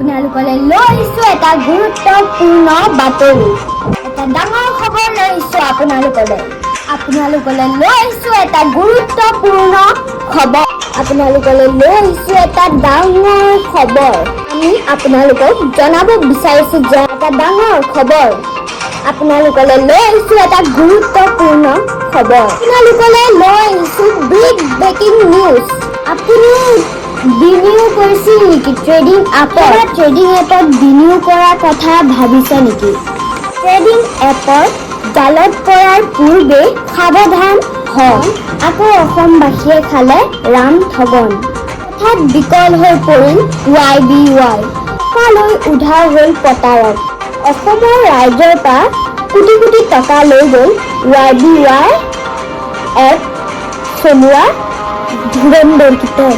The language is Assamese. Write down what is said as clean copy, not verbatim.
আপোনালোকলৈ লৈ আহিছোঁ এটা গুৰুত্বপূৰ্ণ বাতৰি। এটা ডাঙৰ খবৰ লৈ আহিছোঁ আপোনালোকলৈ লৈ আহিছোঁ এটা গুৰুত্বপূৰ্ণ খবৰ। আপোনালোকলৈ লৈ আহিছোঁ এটা ডাঙৰ খবৰ। আমি আপোনালোকক জনাব বিচাৰিছোঁ যে এটা ডাঙৰ খবৰ। আপোনালোকলৈ লৈ আহিছোঁ এটা গুৰুত্বপূৰ্ণ খবৰ। আপোনালোকলৈ লৈ আহিছোঁ বিগ ব্ৰেকিং নিউজ। আপুনি বিনিয়োগ কৰিছিল নেকি ট্ৰেডিং এপত বিনিয়োগ কৰাৰ কথা ভাবিছে নেকি? ট্ৰেডিং এপৰ জালত পৰাৰ পূৰ্বে সাৱধান হওক। আকৌ অসমবাসীয়ে খালে ৰাম ঠগন। হঠাৎ বিকল হৈ পৰিল YBY। টকালৈ উধাও হ'ল প্ৰতাৰক। অসমৰ ৰাইজৰ পৰা কোটি কোটি টকা লৈ গ'ল YBY এপ চলোৱা ধুৰন্ধৰ গীতে।